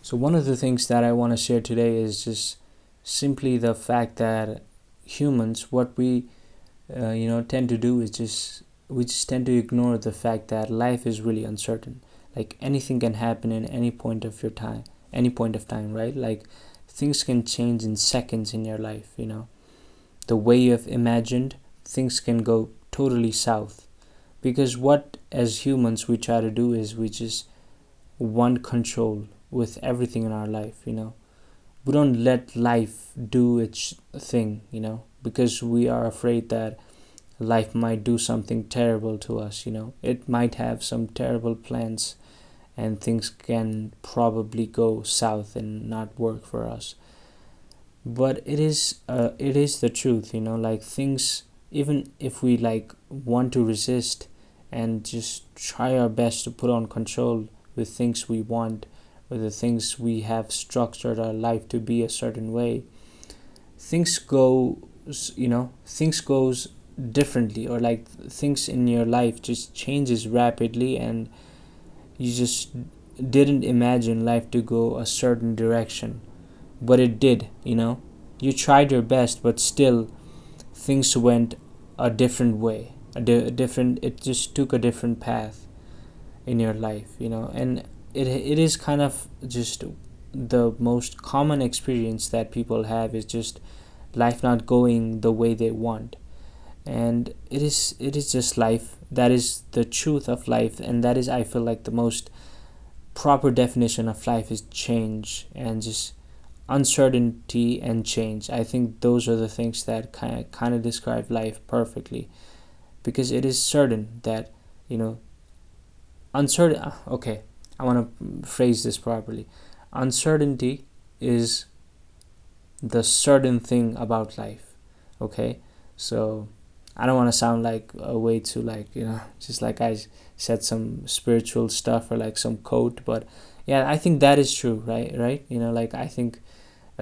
So, one of the things that I want to share today is just simply the fact that humans, what we tend to do is just we just tend to ignore the fact that life is really uncertain. Like anything can happen in any point of time, right? Like things can change in seconds in your life. The way you have imagined things can go totally south, because what as humans we try to do is we just want control with everything in our life. We don't let life do its thing, because we are afraid that life might do something terrible to us. It might have some terrible plans, and things can probably go south and not work for us. But it is the truth. Like things, even if we like want to resist and just try our best to put on control with things we want, with the things we have structured our life to be a certain way, things go things goes differently, or like things in your life just changes rapidly, and you just didn't imagine life to go a certain direction, but it did. You tried your best, but still things went a different way, a different it just took a different path in your life. And it is kind of just the most common experience that people have is just life not going the way they want. And it is just life. That is the truth of life, and that is, I feel like, the most proper definition of life is change, and just uncertainty and change. I think those are the things that kind of describe life perfectly, because it is certain that you know uncertain okay, I want to phrase this properly. Uncertainty is the certain thing about life. Okay, so I don't want to sound like a way to, like, just like I said some spiritual stuff or like some quote, but yeah, I think that is true, right. Like I think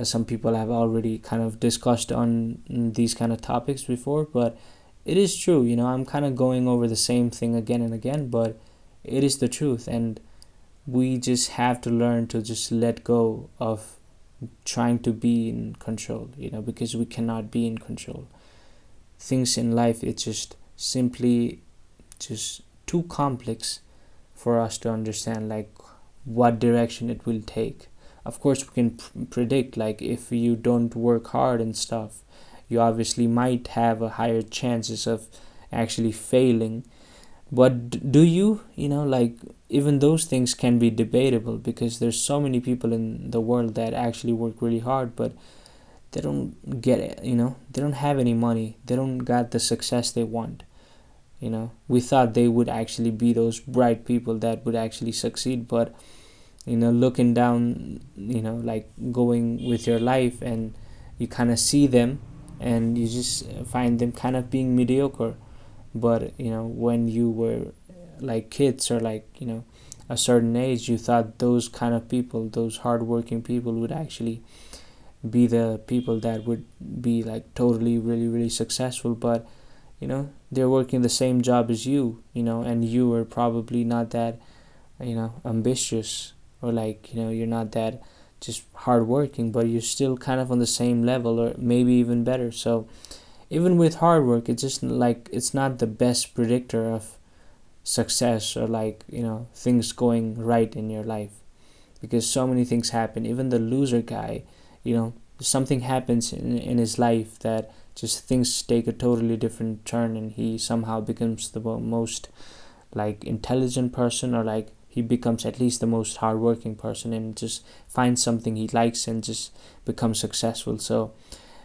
some people have already kind of discussed on these kind of topics before, but it is true. I'm kind of going over the same thing again and again, but it is the truth. And we just have to learn to just let go of trying to be in control, because we cannot be in control. Things in life, it's just simply just too complex for us to understand, like what direction it will take. Of course we can predict, like if you don't work hard and stuff, you obviously might have a higher chances of actually failing. But do you like, even those things can be debatable, because there's so many people in the world that actually work really hard, but they don't get it. They don't have any money, they don't got the success they want. We thought they would actually be those bright people that would actually succeed, but looking down, like going with your life, and you kind of see them, and you just find them kind of being mediocre. But when you were like kids, or like a certain age, you thought those kind of people, those hardworking people, would actually be the people that would be like totally really really successful. But they're working the same job as you, and you were probably not that ambitious, or like you're not that just hardworking, but you're still kind of on the same level, or maybe even better. So even with hard work, it's just like it's not the best predictor of success, or like things going right in your life, because so many things happen. Even the loser guy, something happens in his life that just things take a totally different turn, and he somehow becomes the most like intelligent person, or like he becomes at least the most hardworking person, and just finds something he likes and just becomes successful. So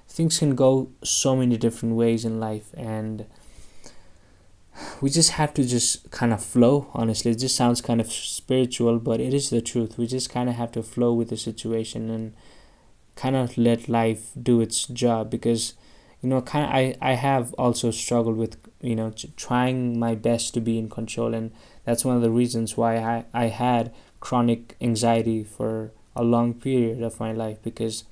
things can go so many different ways in life, and we just have to just kind of flow. Honestly, it just sounds kind of spiritual, but it is the truth. We just kind of have to flow with the situation, and kind of let life do its job, because kind of I have also struggled with trying my best to be in control. And that's one of the reasons why I had chronic anxiety for a long period of my life, because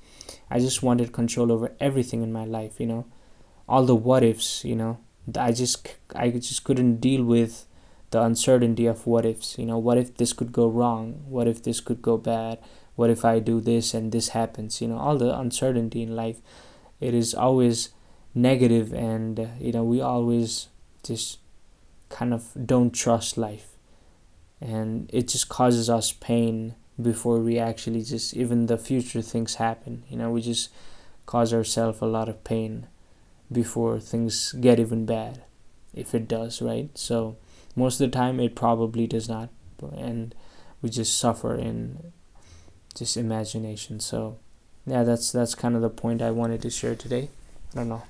I just wanted control over everything in my life. All the what ifs. I just couldn't deal with the uncertainty of what ifs. What if this could go wrong? What if this could go bad? What if I do this and this happens? All the uncertainty in life, it is always negative, and we always just kind of don't trust life, and it just causes us pain before we actually just even the future things happen. We just cause ourselves a lot of pain before things get even bad, if it does, right? So most of the time it probably does not, and we just suffer in just imagination. So yeah, that's kind of the point I wanted to share today. I don't know.